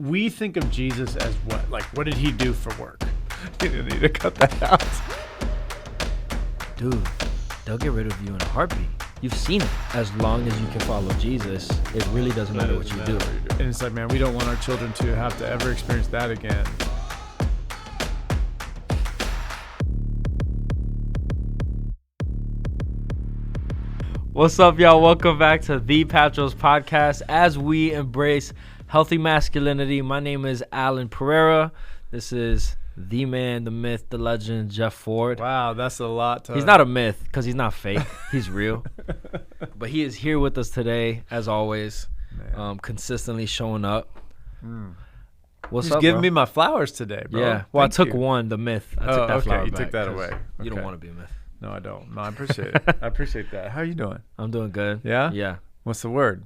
we think of Jesus as what? Like, what did he do for work? You need to cut that out. Dude, they'll get rid of you in a heartbeat. You've seen it. As long as you can follow Jesus, it really doesn't matter what you do. And it's like, man, we don't want our children to have to ever experience that again. What's up, y'all? Welcome back to the Patros Podcast as we embrace healthy masculinity. My name is Allan Pereira. This is the man, the myth, the legend, Jeff Ford. Wow, that's a lot. He's not a myth because he's not fake. He's real. But he is here with us today, as always, consistently showing up. What's He's up, giving bro? me my flowers today, bro. Yeah. Well, Thank I took you. one, the myth. I took that flower you back took that 'cause away. You don't Okay. want to be a myth. No, I don't. No, I appreciate it. I appreciate that. How are you doing? I'm doing good. Yeah? Yeah. What's the word?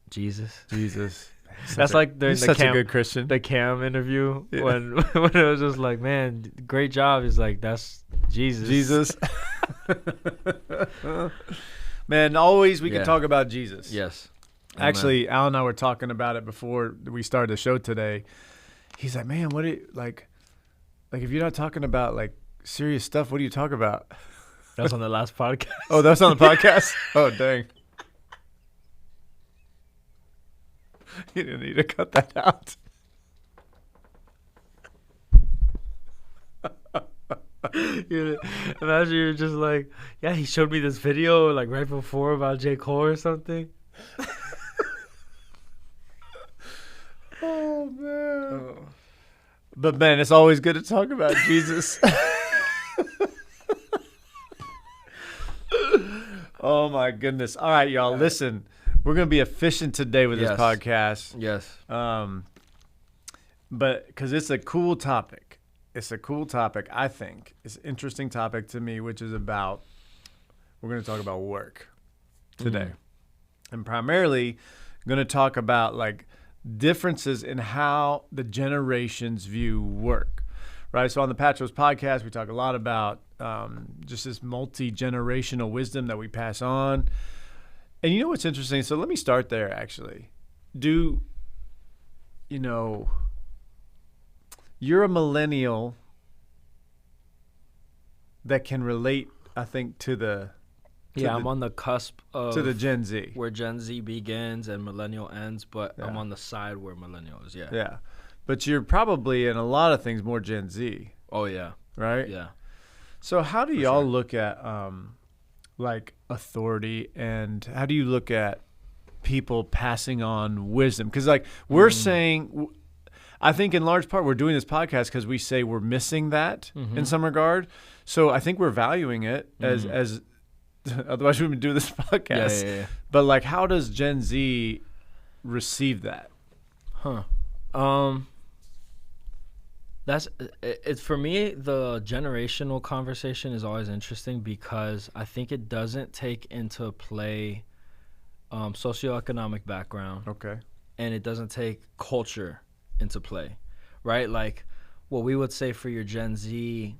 Jesus. Jesus. That's like during He's the such Cam, a good Christian. the Cam interview Yeah. when it was just like, man, great job. He's like, that's Jesus. Jesus. Man, always we Yeah. can talk about Jesus. Yes. Actually, Allan and I were talking about it before we started the show today. He's like, man, what do you, like if you're not talking about like serious stuff, what do you talk about? That was on the last podcast. Oh, that's on the podcast? Oh, dang. You didn't need to cut that out. Imagine you're just like, yeah, he showed me this video like right before about J. Cole or something. Oh, man. But, man, it's always good to talk about Jesus. Oh, my goodness. All right, y'all, listen. We're going to be efficient today with this Yes. podcast. Yes. But because it's a cool topic. It's a cool topic, I think. It's an interesting topic to me, which is about, we're going to talk about work today. And primarily going to talk about like differences in how the generations view work, right? So on the Patros Podcast, we talk a lot about just this multi-generational wisdom that we pass on. And you know what's interesting? So let me start there, actually. You're a millennial that can relate, I think, I'm on the cusp of to the Gen Z. where Gen Z begins and millennial ends, but Yeah. I'm on the side where millennial is. Yeah. Yeah. But you're probably in a lot of things more Gen Z, Oh, yeah. right? Yeah. So how do y'all look at like authority, and how do you look at people passing on wisdom? Because like we're saying, I think in large part we're doing this podcast because we say we're missing that in some regard. So I think we're valuing it as otherwise we wouldn't do this podcast. Yeah. But like, how does Gen Z receive that? It's for me, the generational conversation is always interesting because I think it doesn't take into play socioeconomic background, Okay. and it doesn't take culture into play, right? Like what we would say for your Gen Z,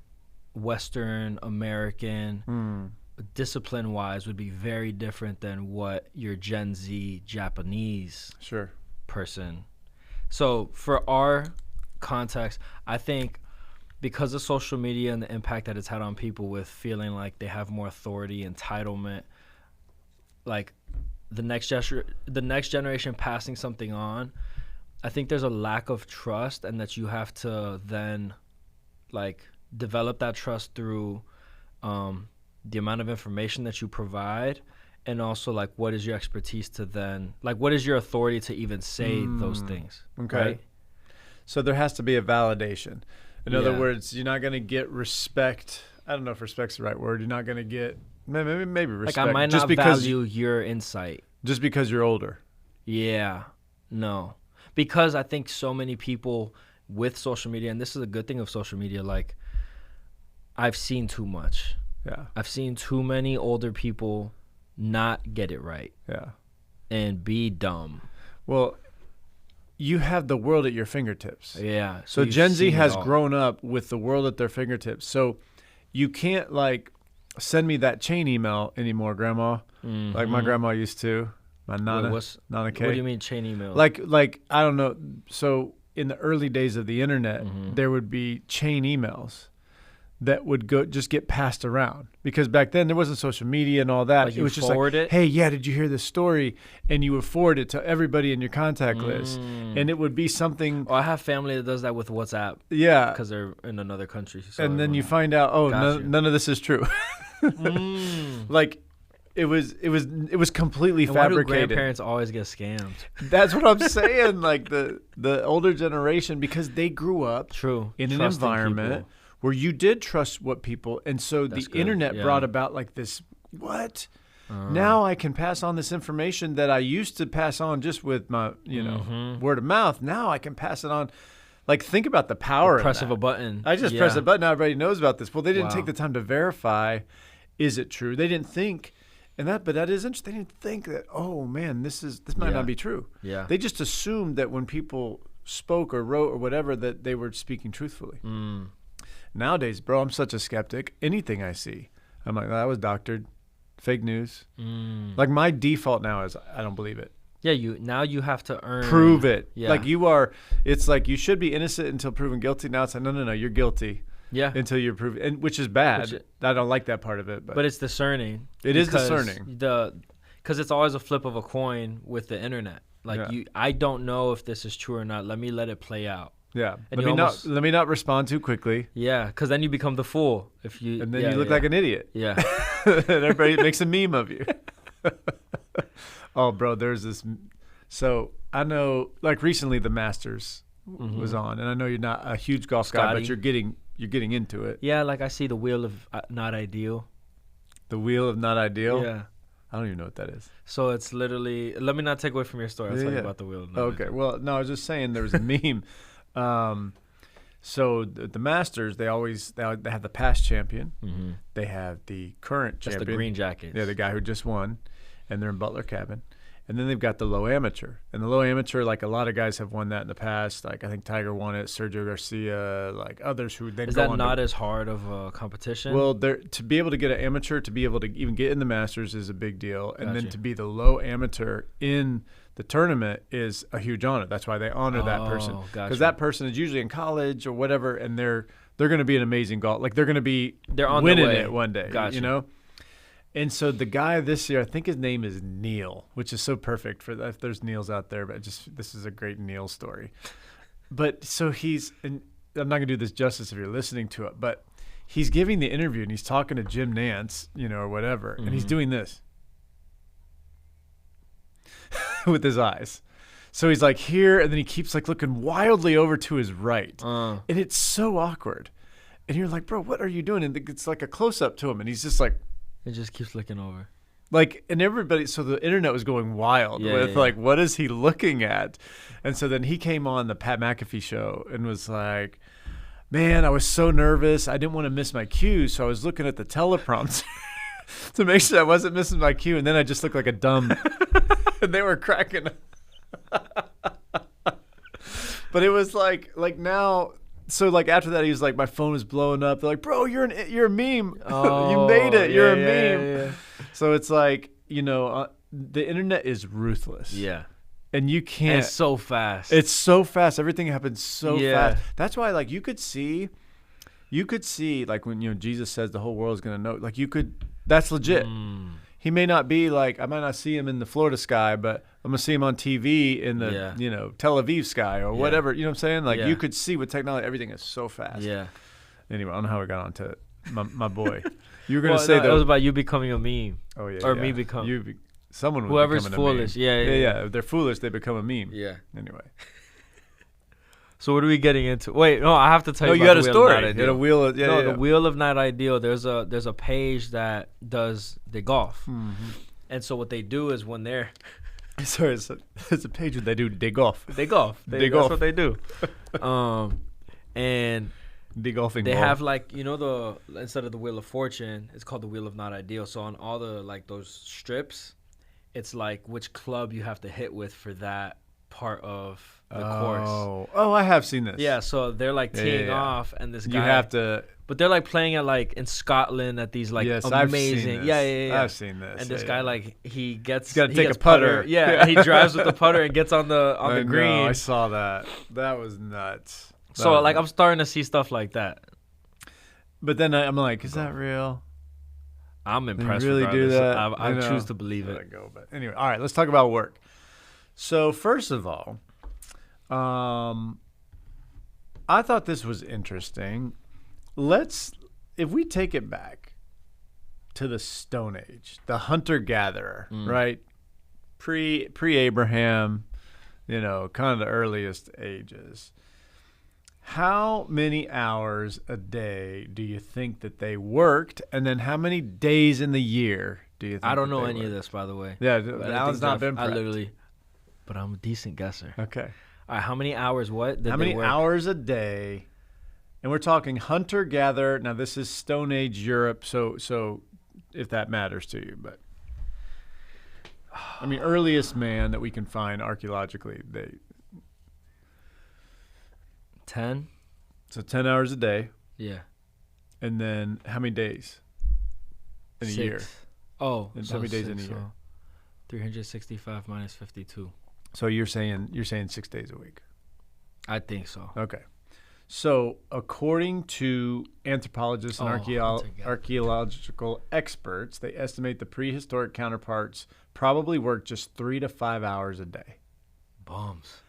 Western American, discipline wise would be very different than what your Gen Z Japanese Sure. person. So for our context, I think because of social media and the impact that it's had on people with feeling like they have more authority, entitlement, like the next generation passing something on, I think there's a lack of trust, and that you have to then like develop that trust through the amount of information that you provide, and also like what is your expertise to then, like what is your authority to even say those things. Okay. Right? So there has to be a validation. In other Yeah. words, you're not going to get respect. I don't know if respect's the right word. You're not going to get maybe respect. Like I might just not because value your insight. just because you're older. Yeah, no. Because I think so many people with social media, and this is a good thing of social media, like I've seen too much. Yeah. I've seen too many older people not get it right Yeah. and be dumb. Well, you have the world at your fingertips. Yeah. So you've Gen Z seen it has all. grown up with the world at their fingertips. So you can't like send me that chain email anymore, Grandma, like my grandma used to. Nana K. What do you mean chain email? Like I don't know. So in the early days of the internet, Mm-hmm. there would be chain emails that would just get passed around, because back then there wasn't social media and all that. Like it was just like, it? hey, yeah, did you hear this story? And you would forward it to everybody in your contact list, and it would be something. Oh, I have family that does that with WhatsApp. Yeah, because they're in another country. So and then you find out, oh, Gotcha. none of this is true. Like it was completely and why do fabricated. grandparents always get scammed? That's what I'm saying. Like the older generation, because they grew up in an Trusting environment people. where you did trust what people, and so That's the good, internet yeah. brought about like this. What? Now I can pass on this information that I used to pass on just with my word of mouth. Now I can pass it on. Like, think about the power. Press of of a button. I just Yeah. press a button. Now everybody knows about this. Well, they didn't Wow. take the time to verify. Is it true? They didn't think. But that is interesting. They didn't think that, oh man, this might Yeah. not be true. Yeah. They just assumed that when people spoke or wrote or whatever, that they were speaking truthfully. Nowadays, bro, I'm such a skeptic. Anything I see, I'm like, that was doctored, fake news. Like, my default now is I don't believe it. Yeah, you have to earn. Prove it. Yeah. Like it's like you should be innocent until proven guilty. Now it's like, no, you're guilty. Yeah. Until you're proven, and which is bad. I don't like that part of it. But it's discerning. It is discerning. Because it's always a flip of a coin with the internet. Like I don't know if this is true or not. Let it play out. Yeah. And let me not respond too quickly. Yeah, because then you become the fool. And then you look like an idiot. Yeah. And everybody makes a meme of you. Oh, bro, there's this. So I know, like, recently the Masters was on, and I know you're not a huge golf guy, but you're getting into it. Yeah, like I see the Wheel of Not Ideal. The Wheel of Not Ideal? Yeah. I don't even know what that is. So it's literally, let me not take away from your story. I'll tell you about the Wheel of Not Ideal. Okay. Well, no, I was just saying there was a meme. So the Masters, they have the past champion. Mm-hmm. They have the current champion. That's the green jackets. Yeah, the guy who just won, and they're in Butler Cabin. And then they've got the low amateur. And the low amateur, like, a lot of guys have won that in the past. Like, I think Tiger won it, Sergio Garcia, like others who then Is go that on not as hard of a competition? Well, to be able to get an amateur, to be able to even get in the Masters is a big deal. And then Gotcha. to be the low amateur in the tournament is a huge honor. That's why they honor that person. Gotcha. Because that person is usually in college or whatever, and they're going to be an amazing golf. Like, they're going to be on winning their way. it one day. Gotcha. You know? And so the guy this year, I think his name is Neil, which is so perfect for that. If there's Neils out there, but this is a great Neil story. But so and I'm not going to do this justice if you're listening to it, but he's giving the interview and he's talking to Jim Nance, or whatever, and he's doing this with his eyes. So he's like here, and then he keeps like looking wildly over to his right. And it's so awkward. And you're like, bro, what are you doing? And it's like a close up to him, and he's just like, it just keeps looking over. Like, and everybody, so the internet was going wild with like, what is he looking at? And so then he came on the Pat McAfee show and was like, man, I was so nervous. I didn't want to miss my cue. So I was looking at the teleprompter to make sure I wasn't missing my cue. And then I just looked like a dumb, and they were cracking. But it was like now. So like after that, he was like, my phone was blowing up. They're like, bro, you're a meme. You made it. You're a meme. Yeah. So it's like, the internet is ruthless. Yeah. And you can't. And it's so fast. It's so fast. Everything happens so fast. That's why, like, you could see like when, Jesus says the whole world is going to know, like that's legit. He may not be like, I might not see him in the Florida sky, but I'm going to see him on TV in the, Tel Aviv sky or whatever. You know what I'm saying? Like, you could see with technology, everything is so fast. Yeah. Anyway, I don't know how we got onto my boy. You were going to say, it was about you becoming a meme. Oh, yeah. Or me become. Someone would whoever's become foolish. A meme. Yeah. If they're foolish, they become a meme. Yeah. Anyway. So what are we getting into? Wait, no, I have to tell you. You about got a story. You had a wheel of, the Wheel of Not Ideal. There's a page that does the golf, and so what they do is when they're sorry, it's a page where they do dig off. That's what they do. And dig golfing. They have like instead of the Wheel of Fortune, it's called the Wheel of Not Ideal. So on all the like those strips, it's like which club you have to hit with for that part of the course. Oh, I have seen this. Yeah, so they're like teeing yeah. off, and this guy. You have to. But they're like playing it like in Scotland at these like Yes, amazing. I've seen this. Yeah. I've seen this. And this guy like he gets. He's got to take a gets putter. Yeah, he drives with the putter and gets on the green. I saw that. That was nuts. So like I'm starting to see stuff like that. But then I'm like, is that real? I'm impressed. They really do that? I choose to believe it. Go, but anyway, all right. Let's talk about work. So first of all, I thought this was interesting. If we take it back to the Stone Age, the hunter-gatherer, right? Pre-Abraham, kind of the earliest ages. How many hours a day do you think that they worked? And then how many days in the year do you think I don't know they any worked? of this, by the way. Yeah, Allan's not been prepped. But I'm a decent guesser. Okay. All right, how many hours How many hours a day? And we're talking hunter-gatherer. Now, this is Stone Age Europe, so if that matters to you. But, I mean, earliest man that we can find archaeologically. 10? So 10 hours a day. Yeah. And then how many days in a 6. year? Oh. And so how many days 6, in a year? So 365 minus 52. So you're saying 6 days a week. I think so. Okay. So according to anthropologists and archaeological experts, they estimate the prehistoric counterparts probably worked just 3 to 5 hours a day. Bums.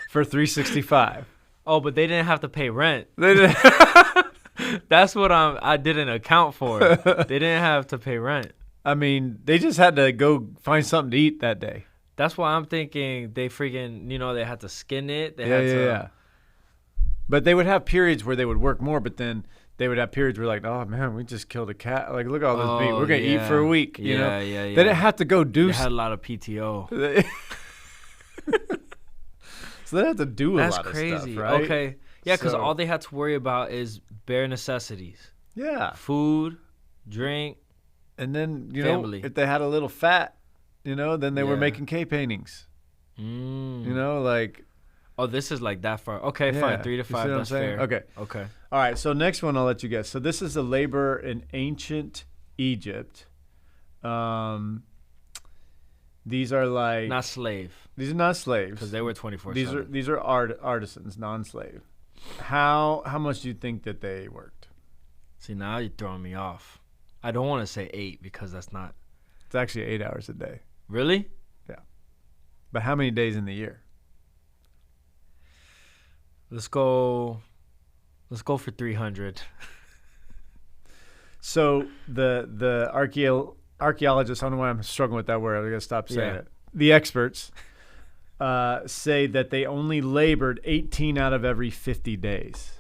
For 365. Oh, but they didn't have to pay rent. They didn't. That's what I didn't account for. They didn't have to pay rent. I mean, they just had to go find something to eat that day. That's why I'm thinking they freaking, they had to skin it. Yeah. But they would have periods where they would work more, but then they would have periods where like, oh man, we just killed a cat. Like, look at all this meat. We're going to eat for a week. Yeah. They didn't have to go do. They had a lot of PTO. So they had to do a lot That's crazy. of stuff, right? Okay. Yeah, because all they had to worry about is bare necessities. Yeah. Food, drink, and then, family. If they had a little fat, then they were making cave paintings. Like. Oh, this is like that far. Okay, fine. 3 to 5, that's fair. Okay. All right, so next one I'll let you guess. So this is the labor in ancient Egypt. These are like... Not slave. These are not slaves. Because they were 24/7. These are artisans, non-slave. How much do you think that they worked? See, now you're throwing me off. I don't want to say 8 because that's not... It's actually 8 hours a day. Really? Yeah. But how many days in the year? Let's go for 300. So the archaeologists, I don't know why I'm struggling with that word. I gotta stop saying it. The experts say that they only labored 18 out of every 50 days.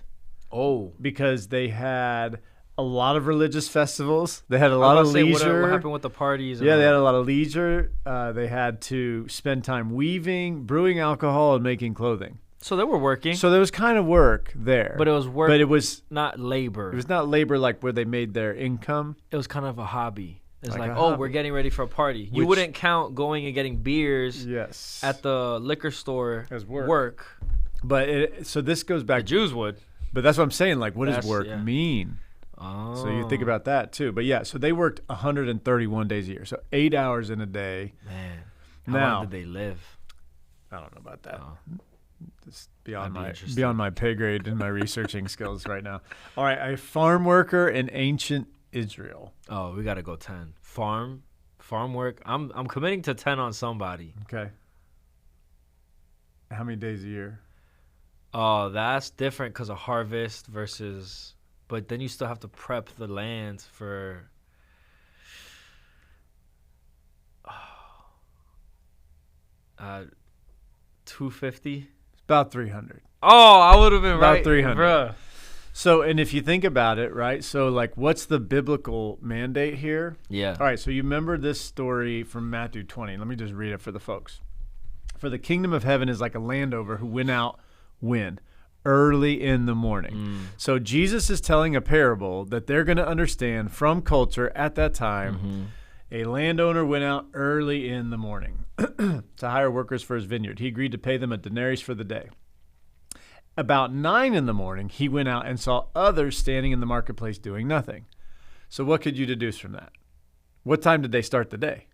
Oh, because they had a lot of religious festivals. They had a lot of leisure. What happened with the parties? Yeah, they had a lot of leisure. They had to spend time weaving, brewing alcohol, and making clothing. So they were working. So there was kind of work there. But it was work. But it was not labor. It was not labor like where they made their income. It was kind of a hobby. It's like hobby. We're getting ready for a party. You wouldn't count going and getting beers at the liquor store as work. But so this goes back. The Jews would. But that's what I'm saying. Like, what does work mean? Oh. So you think about that too. But yeah, so they worked 131 days a year. So 8 hours in a day. Man. How long did they live? I don't know about that. Oh. It's beyond my pay grade and my researching skills right now. All right, a farm worker in ancient Israel. Oh, we got to go 10. Farm work. I'm committing to 10 on somebody. Okay. How many days a year? Oh, that's different because of harvest versus, but then you still have to prep the land for. 250. About 300. Oh, I would have been about right. 300. Bruh. So, and if you think about it, right? So, like, what's the biblical mandate here? Yeah. All right. So, you remember this story from Matthew 20. Let me just read it for the folks. For the kingdom of heaven is like a landowner who went out when? Early in the morning. So, Jesus is telling a parable that they're going to understand from culture at that time. A landowner went out early in the morning to hire workers for his vineyard. He agreed to pay them a denarius for the day. About 9 in the morning, he went out and saw others standing in the marketplace doing nothing. So what could you deduce from that? What time did they start the day?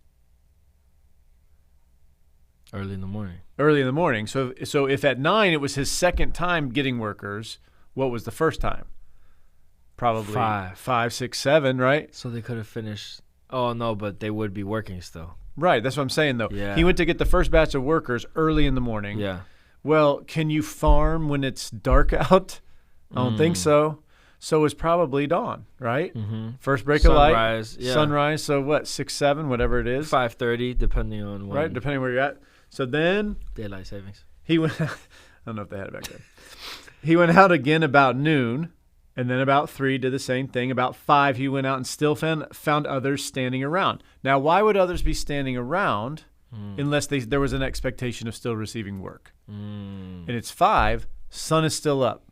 Early in the morning. Early in the morning. So if at 9 it was his second time getting workers, what was the first time? Probably 5, 6, 7, right? So they could have finished. Oh, no, but they would be working still. Right. That's what I'm saying, though. Yeah. He went to get the first batch of workers early in the morning. Yeah. Well, can you farm when it's dark out? I don't think so. So it's probably dawn, right? Mm-hmm. First break of light. Sunrise. Yeah. Sunrise. So what, 6, 7, whatever it is. 5:30, depending on when. Right, depending where you're at. So then Daylight savings. he went, I don't know if they had it back then. He went out again about noon, and then about 3 did the same thing. About 5 he went out and still found others standing around. Now, why would others be standing around unless there was an expectation of still receiving work? And it's 5, sun is still up.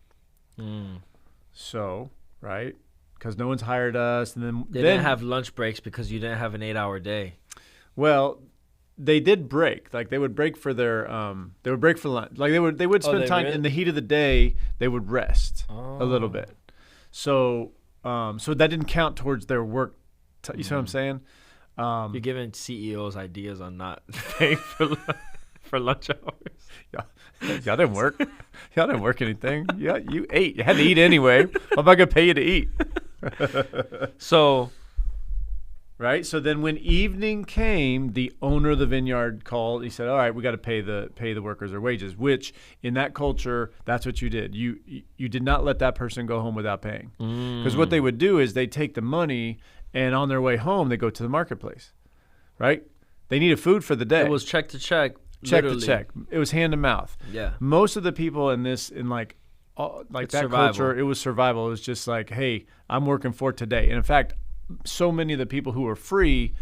So, right, because no one's hired us. And then They didn't have lunch breaks because you didn't have an 8-hour day. Well, they did break. Like they would break for their they would break for lunch. Like they would spend time in the heat of the day. They would rest a little bit. So so that didn't count towards their work. You see what I'm saying? You're giving CEOs ideas on not paying for lunch hours. Y'all didn't work. Y'all didn't work anything. Yeah, you ate. You had to eat anyway. What am I gonna pay you to eat? So. Right. So then when evening came, the owner of the vineyard called. He said, all right, we got to pay the workers their wages, which in that culture, that's what you did. You did not let that person go home without paying. Because what they would do is they take the money and on their way home, they go to the marketplace. Right. They needed food for the day. It was check to check. Check to check. It was hand to mouth. Yeah. Most of the people in that survival. Culture, it was survival. It was just like, hey, I'm working for today. And in fact, so many of the people who were free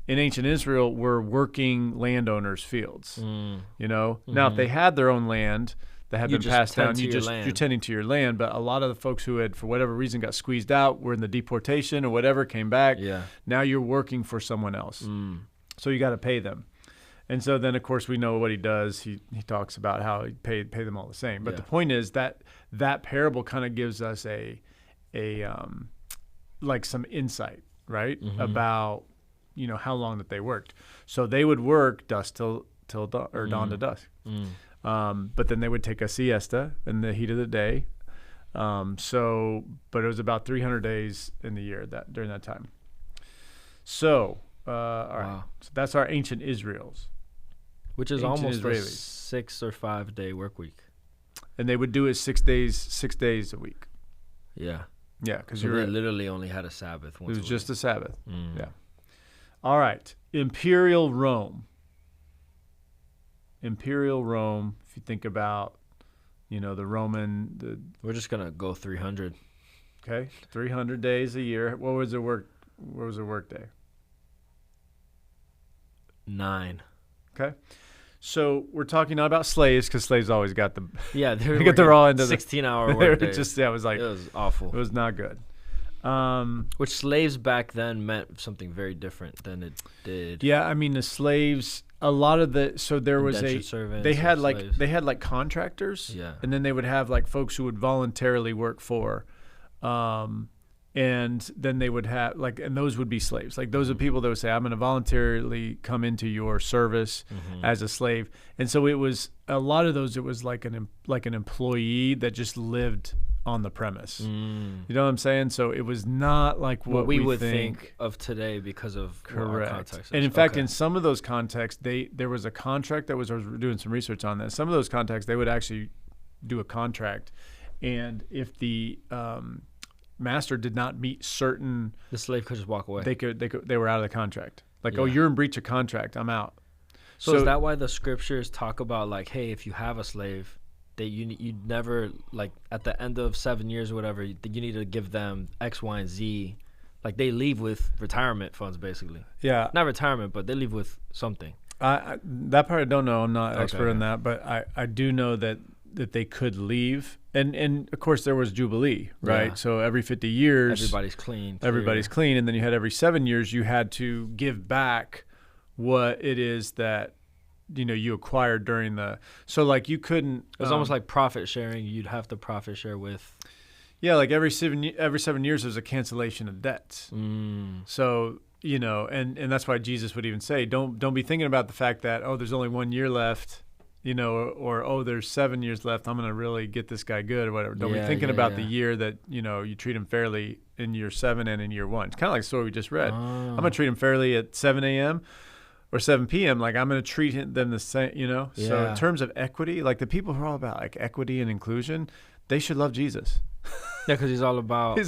in ancient Israel were working landowners' fields. You know, now if they had their own land that had been passed down, you're tending to your land. But a lot of the folks who had, for whatever reason, got squeezed out, were in the deportation or whatever, came back. Yeah. Now you're working for someone else, so you got to pay them. And so then, of course, we know what he does. He talks about how he pay them all the same. But the point is that parable kind of gives us like some insight, right, about how long that they worked. So they would work dusk till dawn, or dawn to dusk. But then they would take a siesta in the heat of the day. But it was about 300 days in the year during that time. So, all right. So that's our ancient Israel's, which is almost a 6 or 5 day work week. And they would do it 6 days a week. Yeah. Yeah, because they literally only had a Sabbath. It was just a Sabbath. Yeah. All right. Imperial Rome. Imperial Rome. If you think about, the Roman. We're just gonna go 300. Okay, 300 days a year. What was their work? What was their work day? 9. Okay. So we're talking not about slaves, because slaves always got the they got the raw end of 16-hour work day. It was like, it was awful. It was not good. Which slaves back then meant something very different than it did. Yeah, I mean the slaves. A lot of there was they had like contractors. Yeah. And then they would have like folks who would voluntarily work for. And then they would have and those would be slaves. Like those are people that would say, I'm going to voluntarily come into your service as a slave. And so it was a lot of those. It was like an employee that just lived on the premise. You know what I'm saying? So it was not like what we would think of today because of correct our context. And in fact, in some of those contexts, there was a contract that was. I was doing some research on that. Some of those contexts, they would actually do a contract, and if the master did not meet certain, the slave could just walk away. They were out of the contract. Like, oh, you're in breach of contract, I'm out. So is that why the scriptures talk about like, hey, if you have a slave, that you never, like at the end of 7 years or whatever, you need to give them X, Y, and Z. Like they leave with retirement funds basically. Yeah. Not retirement, but they leave with something. That part I don't know. I'm not expert in that, but I do know that that they could leave. And of course there was Jubilee, right? Yeah. So every 50 years Everybody's clean. everybody's clean, and then you had every 7 years you had to give back what it is that you acquired during the. So like you couldn't. It was almost like profit sharing. You'd have to profit share with. Yeah, like every 7 years there's a cancellation of debts. So and that's why Jesus would even say, don't be thinking about the fact that there's only 1 year left. Or there's 7 years left. I'm going to really get this guy good or whatever. Don't be thinking about the year that, you treat him fairly in year 7 and in year 1. It's kind of like the story we just read. I'm going to treat him fairly at 7 a.m. or 7 p.m. Like I'm going to treat them the same, Yeah. So in terms of equity, like the people who are all about like equity and inclusion, they should love Jesus. Yeah, because he's all about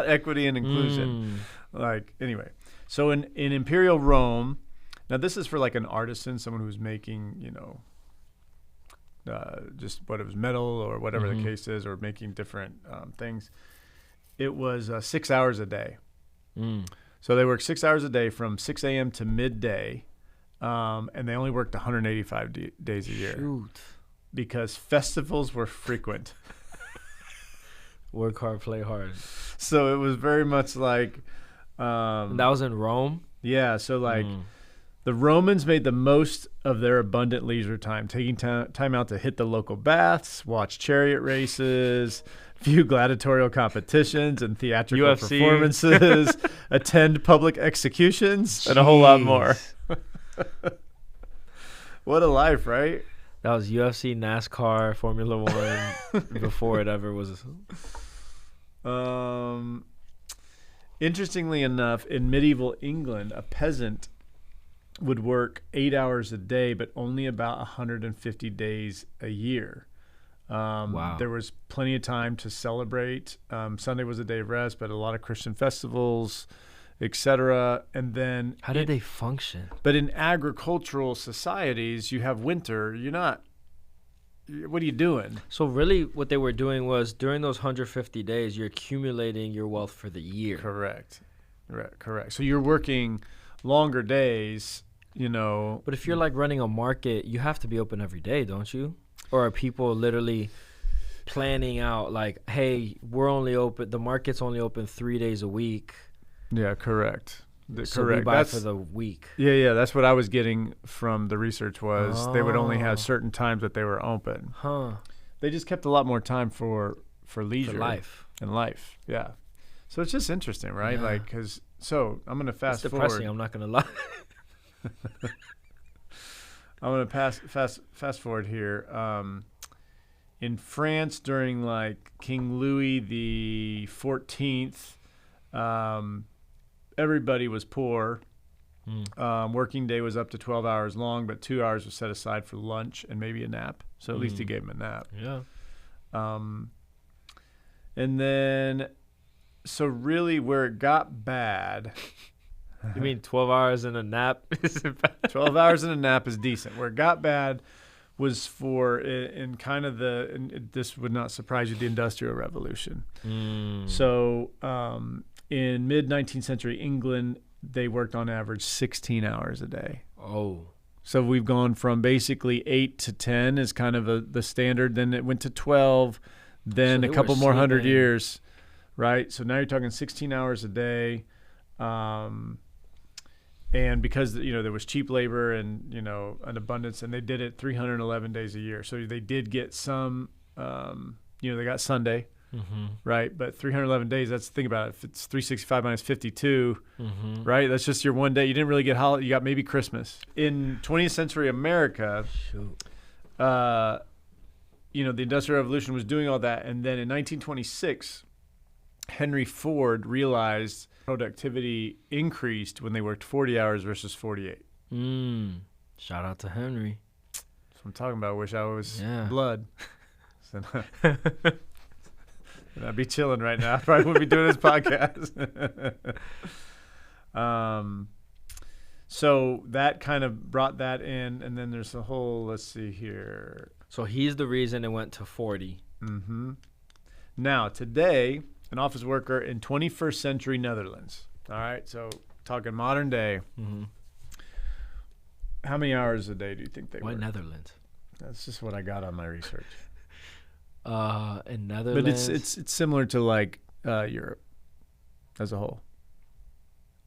equity and inclusion. Like, anyway. So in Imperial Rome, now this is for like an artisan, someone who's making, just what it was, metal or whatever the case is, or making different things. It was 6 hours a day. So they worked 6 hours a day from 6 a.m. to midday, and they only worked 185 days a year. Shoot. Because festivals were frequent. Work hard, play hard. So it was very much like... and that was in Rome? Yeah, so like... The Romans made the most of their abundant leisure time, taking time out to hit the local baths, watch chariot races, view gladiatorial competitions and theatrical UFC. performances, attend public executions, and a whole lot more. What a life, right? That was UFC, NASCAR, Formula One, before it ever was. Interestingly enough, in medieval England, a peasant would work 8 hours a day, but only about 150 days a year. Wow. There was plenty of time to celebrate. Sunday was a day of rest, but a lot of Christian festivals, etc. And then how did they function? But in agricultural societies, you have winter. What are you doing? So really what they were doing was during those 150 days, you're accumulating your wealth for the year. Correct. So you're working longer days, But if you're like running a market, you have to be open every day, don't you? Or are people literally planning out like, hey, the market's only open 3 days a week. Yeah, correct. So correct. we buy for the week. Yeah. That's what I was getting from the research was they would only have certain times that they were open. They just kept a lot more time for leisure. For life. And life, yeah. So it's just interesting, right? Yeah. Like, so I'm going to fast forward. It's depressing, I'm not going to lie. I'm going to fast forward here. In France during like King Louis the 14th, everybody was poor. Working day was up to 12 hours long, but 2 hours was set aside for lunch and maybe a nap. So at least he gave him a nap. Yeah. And then, so really where it got bad. You mean 12 hours and a nap isn't bad? 12 hours and a nap is decent. Where it got bad was in kind of this would not surprise you, the Industrial Revolution. So in mid-19th century England, they worked on average 16 hours a day. Oh. So we've gone from basically 8 to 10 is kind of the standard. Then it went to 12, then a couple more 100 years, right? So now you're talking 16 hours a day. And because, there was cheap labor and, an abundance, and they did it 311 days a year. So they did get some, they got Sunday, right? But 311 days, think about it. If it's 365 minus 52, right? That's just your one day. You didn't really get holiday. You got maybe Christmas. In 20th century America, the Industrial Revolution was doing all that. And then in 1926, Henry Ford realized productivity increased when they worked 40 hours versus 48. Shout out to Henry. That's what I'm talking about. I wish I was blood. So, I'd be chilling right now. I probably wouldn't be doing this podcast. So that kind of brought that in. And then there's a whole, let's see here. So he's the reason it went to 40. Now, today, an office worker in 21st century Netherlands. All right, so talking modern day. How many hours a day do you think they work? Why Netherlands? That's just what I got on my research. In Netherlands. But it's similar to like Europe as a whole.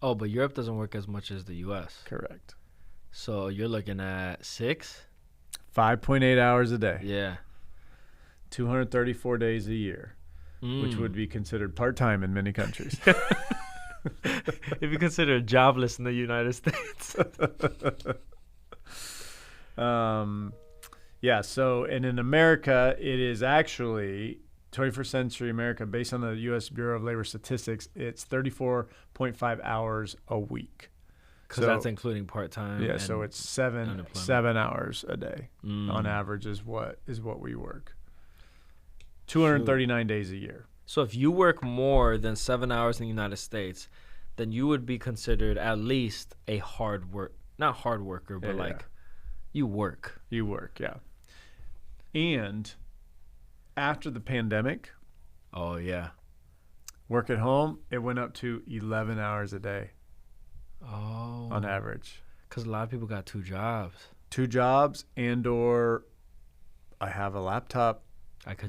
Oh, but Europe doesn't work as much as the U.S. Correct. So you're looking at 6? 5.8 hours a day. Yeah. 234 days a year, which would be considered part-time in many countries. If you consider jobless in the United States. Yeah, so, and in America, it is actually 21st century America, based on the U.S. Bureau of Labor Statistics, it's 34.5 hours a week. Because that's including part-time. Yeah, so it's 7 hours a day on average is what we work. 239 days a year. So if you work more than 7 hours in the United States, then you would be considered at least a not hard worker, but like you work. You work, yeah. And after the pandemic, oh yeah, work at home, it went up to 11 hours a day. Oh. On average. Because a lot of people got 2 jobs. 2 jobs or I have a laptop.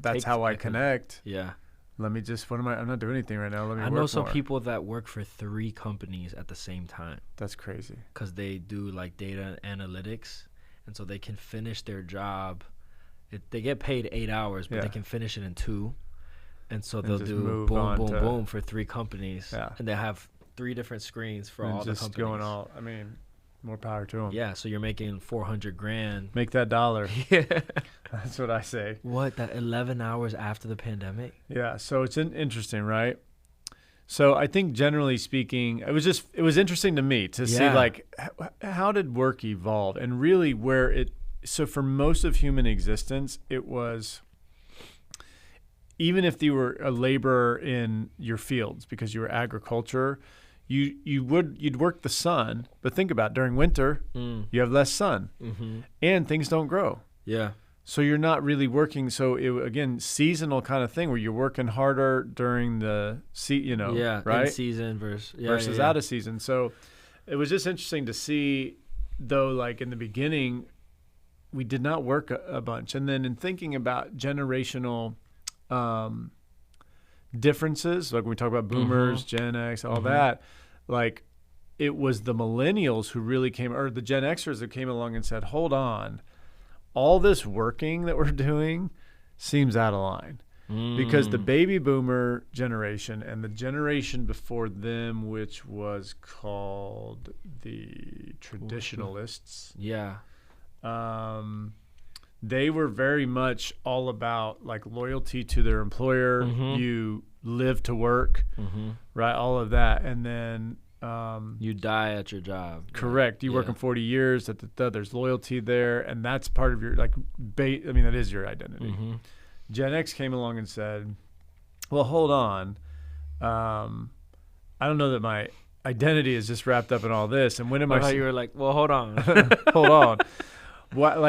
That's how I connect. Yeah. Let me just, I'm not doing anything right now. Let me work I know some more. people that work for 3 companies at the same time. That's crazy. Because they do like data analytics. And so they can finish their job. They get paid 8 hours, but they can finish it in 2. And so they'll do boom, boom, boom for 3 companies. Yeah. And they have 3 different screens for all the companies. Going all, more power to them. Yeah, so you're making $400,000. Make that dollar. Yeah. That's what I say. What, that 11 hours after the pandemic? Yeah, so it's interesting, right? So I think generally speaking, it was interesting to me to see like how did work evolve and really so for most of human existence, it was, even if you were a laborer in your fields because you were agriculture, you'd work the sun, but think about it, during winter, you have less sun and things don't grow. Yeah. So you're not really working. So again, seasonal kind of thing where you're working harder during the right? In season versus out of season. So it was just interesting to see, though, like in the beginning, we did not work a bunch. And then in thinking about generational differences, like when we talk about boomers, Gen X, all that, like it was the millennials who really came, or the Gen Xers that came along and said, hold on, all this working that we're doing seems out of line. Because the baby boomer generation and the generation before them, which was called the traditionalists, they were very much all about like loyalty to their employer. You live to work, right? All of that. And then you die at your job. Correct. You work in 40 years. There's loyalty there, and that's part of your that is your identity. Gen X came along and said, "Well, hold on. I don't know that my identity is just wrapped up in all this. And when am I?" You were like, "Well, hold on, hold on. What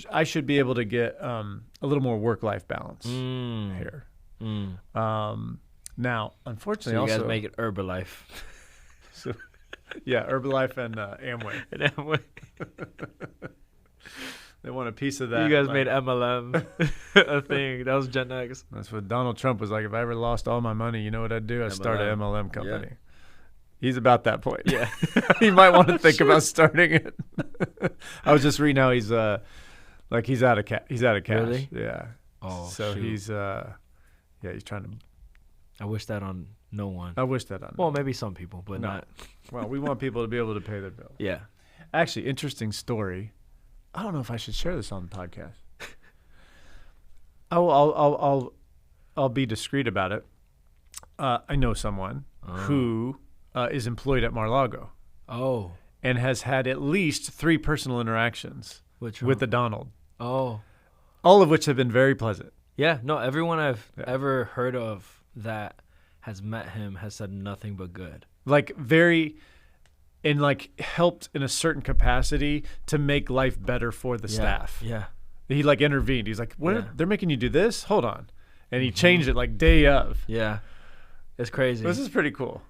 I should be able to get a little more work-life balance here." Now, unfortunately, so you also guys make it Herbalife. So, yeah, Herbalife and Amway. They want a piece of that. You guys made MLM a thing. That was Gen X. That's what Donald Trump was like. If I ever lost all my money, you know what I'd do? I'd start an MLM company. Yeah. He's about that point. Yeah. He might want to think about starting it. I was just reading how he's he's out of cash. He's out of cash. Really? Yeah. Oh, so shoot. He's he's trying to. I wish that on no one. Well, maybe some people, but not. Well, we want people to be able to pay their bills. Yeah. Actually, interesting story. I don't know if I should share this on the podcast. I'll be discreet about it. I know someone who is employed at Mar-a-Lago. Oh. And has had at least 3 personal interactions with the Donald. Oh. All of which have been very pleasant. Yeah. No, everyone I've ever heard of that has met him has said nothing but good. Helped in a certain capacity to make life better for the staff. Yeah. He intervened. He's like, "What? They're making you do this? Hold on." And he changed it day of. Yeah. It's crazy. This is pretty cool.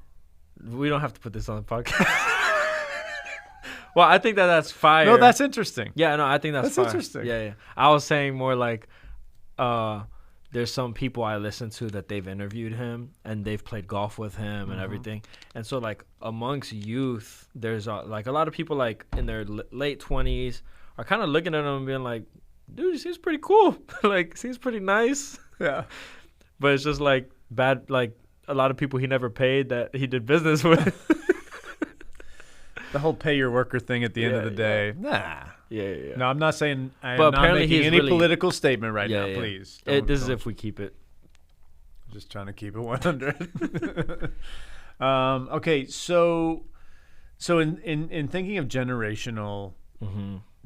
We don't have to put this on the podcast. Well, I think that's fire. No, that's interesting. Yeah, no, I think that's fire. Interesting. Yeah. I was saying more like there's some people I listen to that they've interviewed him and they've played golf with him and everything. And so like amongst youth, there's like a lot of people like in their late 20s are kind of looking at him and being like, dude, he seems pretty cool. Like, seems pretty nice. Yeah. But it's just like bad, like a lot of people he never paid that he did business with. The whole pay your worker thing at the end of the day. Nah. Yeah. No, I'm not saying I'm But not apparently making he's any really, political statement right now, please. This is if we keep it. Just trying to keep it 100. Okay, so in thinking of generational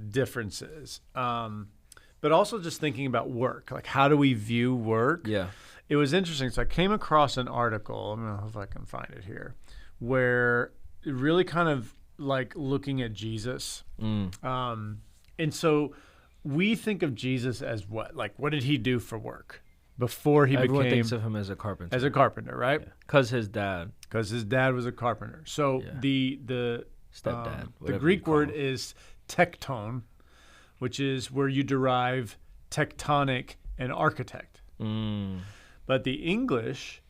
differences, but also just thinking about work, like how do we view work? Yeah. It was interesting. So I came across an article, I'm going to hope I can find it here, where it really kind of like looking at Jesus. And so we think of Jesus as what? Like, what did he do for work before he Everyone became... thinks of him as a carpenter. As a carpenter, right? Because his dad. Because his dad was a carpenter. So the stepdad. The Greek word is tekton, which is where you derive tectonic and architect. But the English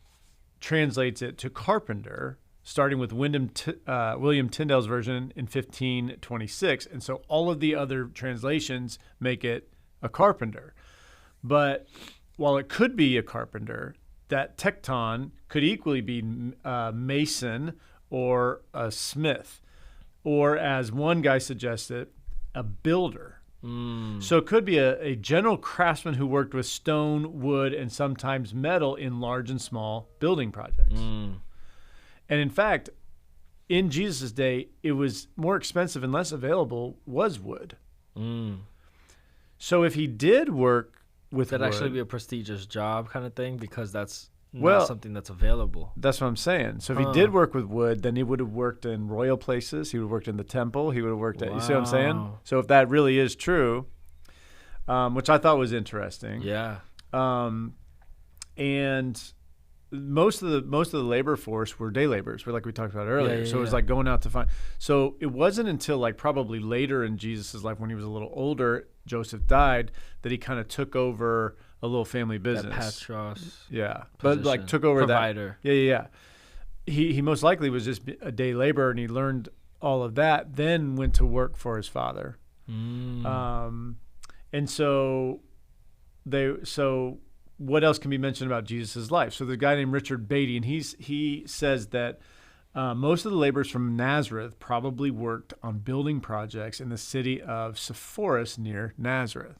translates it to carpenter, starting with William Tyndale's version in 1526. And so all of the other translations make it a carpenter. But while it could be a carpenter, that tekton could equally be a mason or a smith, or as one guy suggested, a builder. So it could be a general craftsman who worked with stone, wood, and sometimes metal in large and small building projects. And in fact, in Jesus' day, it was more expensive and less available was wood. So if he did work with wood, that'd actually be a prestigious job kind of thing, because that's not something that's available. That's what I'm saying. So if he did work with wood, then he would have worked in royal places. He would have worked in the temple. He would have worked at, you see what I'm saying? So if that really is true, which I thought was interesting. Yeah. And most of the labor force were day laborers, like we talked about earlier. So it was like going out to find. So it wasn't until like probably later in Jesus' life, when he was a little older, Joseph died, that he kind of took over a little family business. That Patros. Yeah. Position. But like took over Provider. that. Yeah. He most likely was just a day laborer, and he learned all of that, then went to work for his father. And so what else can be mentioned about Jesus' life? So there's a guy named Richard Beatty, and he says that most of the laborers from Nazareth probably worked on building projects in the city of Sepphoris near Nazareth.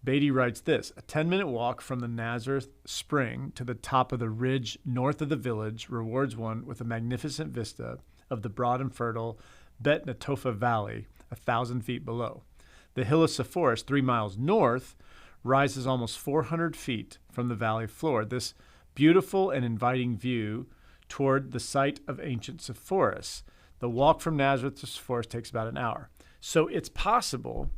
Beatty writes this: a 10-minute walk from the Nazareth spring to the top of the ridge north of the village rewards one with a magnificent vista of the broad and fertile Bet Netofa Valley 1,000 feet below. The hill of Sepphoris, 3 miles north, rises almost 400 feet from the valley floor. This beautiful and inviting view toward the site of ancient Sepphoris. The walk from Nazareth to Sepphoris takes about an hour. So it's possible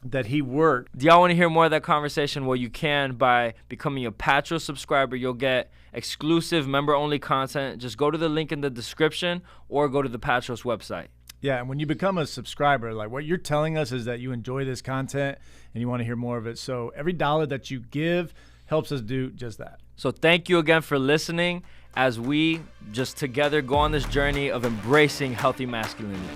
that he worked. Do y'all want to hear more of that conversation? Well, you can by becoming a Patros subscriber. You'll get exclusive member-only content. Just go to the link in the description or go to the Patros website. Yeah, and when you become a subscriber, like what you're telling us is that you enjoy this content and you want to hear more of it. So every dollar that you give helps us do just that. So thank you again for listening as we just together go on this journey of embracing healthy masculinity.